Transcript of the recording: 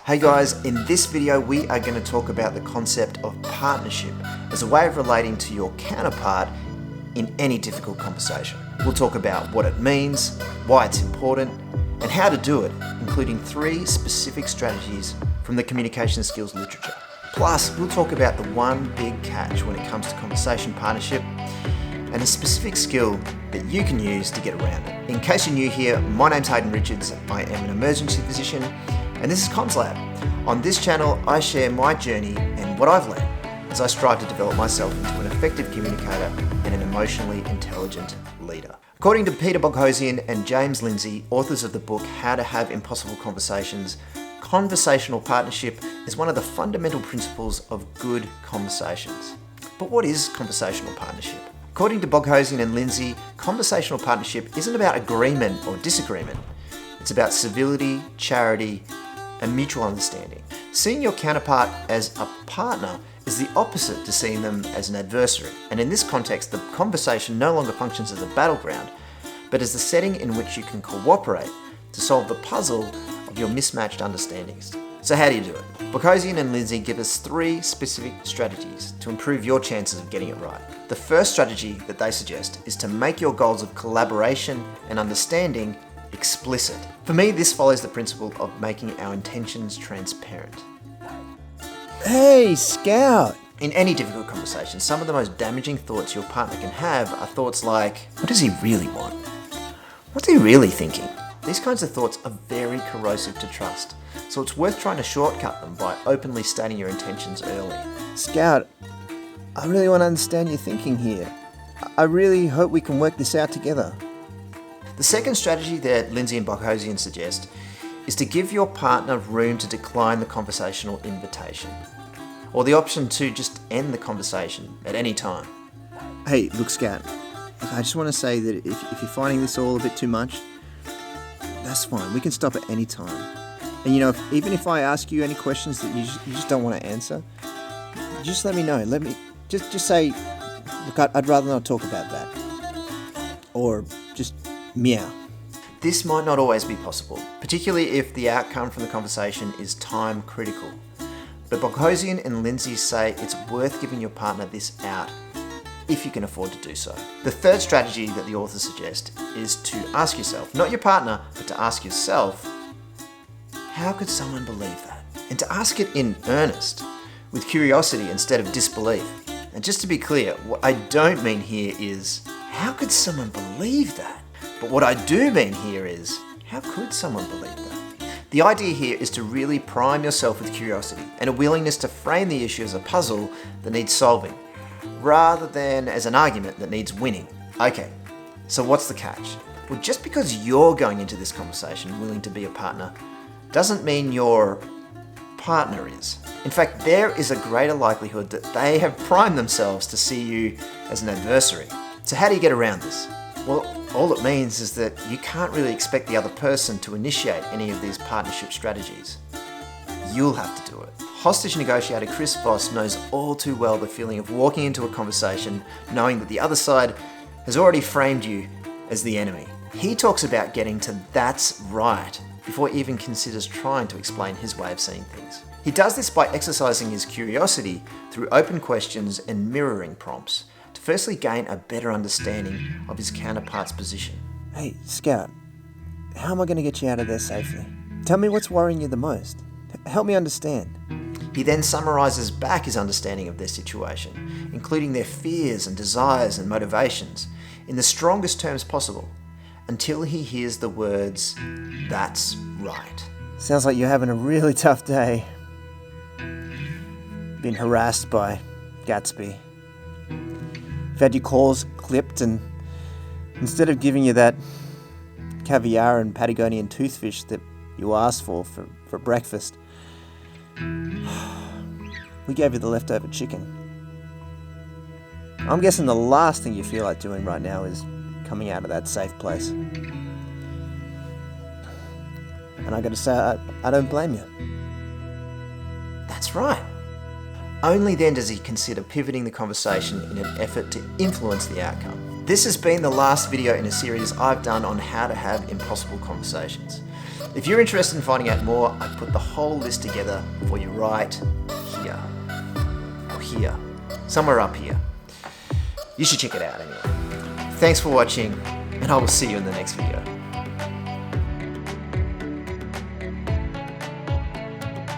Hey guys, in this video we are going to talk about the concept of partnership as a way of relating to your counterpart in any difficult conversation. We'll talk about what it means, why it's important, and how to do it, including 3 specific strategies from the communication skills literature. Plus, we'll talk about the one big catch when it comes to conversation partnership and a specific skill that you can use to get around it. In case you're new here, my name's Hayden Richards. I am an emergency physician and this is Comms Lab. On this channel, I share my journey and what I've learned as I strive to develop myself into an effective communicator and an emotionally intelligent leader. According to Peter Boghossian and James Lindsay, authors of the book How to Have Impossible Conversations, conversational partnership is one of the fundamental principles of good conversations. But what is conversational partnership? According to Boghossian and Lindsay, conversational partnership isn't about agreement or disagreement. It's about civility, charity, and mutual understanding. Seeing your counterpart as a partner is the opposite to seeing them as an adversary. And in this context, the conversation no longer functions as a battleground, but as the setting in which you can cooperate to solve the puzzle of your mismatched understandings. So how do you do it? Boghossian and Lindsay give us 3 specific strategies to improve your chances of getting it right. The first strategy that they suggest is to make your goals of collaboration and understanding explicit. For me, this follows the principle of making our intentions transparent. Hey, Scout! In any difficult conversation, some of the most damaging thoughts your partner can have are thoughts like, what does he really want? What's he really thinking? These kinds of thoughts are very corrosive to trust, so it's worth trying to shortcut them by openly stating your intentions early. Scout, I really want to understand your thinking here. I really hope we can work this out together. The second strategy that Lindsay and Boghossian suggest is to give your partner room to decline the conversational invitation, or the option to just end the conversation at any time. Hey, look, Scout, I just want to say that if you're finding this all a bit too much, that's fine. We can stop at any time. And you know, even if I ask you any questions that you just don't want to answer, just let me know. Let me just say, look, I'd rather not talk about that. Or just meow. This might not always be possible, particularly if the outcome from the conversation is time critical. But Boghossian and Lindsay say it's worth giving your partner this out if you can afford to do so. The third strategy that the authors suggest is to ask yourself, not your partner, but to ask yourself, how could someone believe that? And to ask it in earnest, with curiosity instead of disbelief. And just to be clear, what I don't mean here is, how could someone believe that? But what I do mean here is, how could someone believe that? The idea here is to really prime yourself with curiosity and a willingness to frame the issue as a puzzle that needs solving, rather than as an argument that needs winning. Okay, so what's the catch? Well, just because you're going into this conversation willing to be a partner doesn't mean your partner is. In fact, there is a greater likelihood that they have primed themselves to see you as an adversary. So how do you get around this? Well, all it means is that you can't really expect the other person to initiate any of these partnership strategies. You'll have to do it. Hostage negotiator Chris Voss knows all too well the feeling of walking into a conversation knowing that the other side has already framed you as the enemy. He talks about getting to "that's right" before he even considers trying to explain his way of seeing things. He does this by exercising his curiosity through open questions and mirroring prompts to firstly gain a better understanding of his counterpart's position. Hey, Scout, how am I going to get you out of there safely? Tell me what's worrying you the most. Help me understand. He then summarizes back his understanding of their situation, including their fears and desires and motivations, in the strongest terms possible, until he hears the words, "that's right." Sounds like you're having a really tough day. Been harassed by Gatsby. You've had your calls clipped, and instead of giving you that caviar and Patagonian toothfish that you asked for breakfast, we gave you the leftover chicken. I'm guessing the last thing you feel like doing right now is coming out of that safe place. And I gotta say, I don't blame you. That's right. Only then does he consider pivoting the conversation in an effort to influence the outcome. This has been the last video in a series I've done on how to have impossible conversations. If you're interested in finding out more, I put the whole list together for you right here. Or here. Somewhere up here. You should check it out anyway. Thanks for watching, and I will see you in the next video.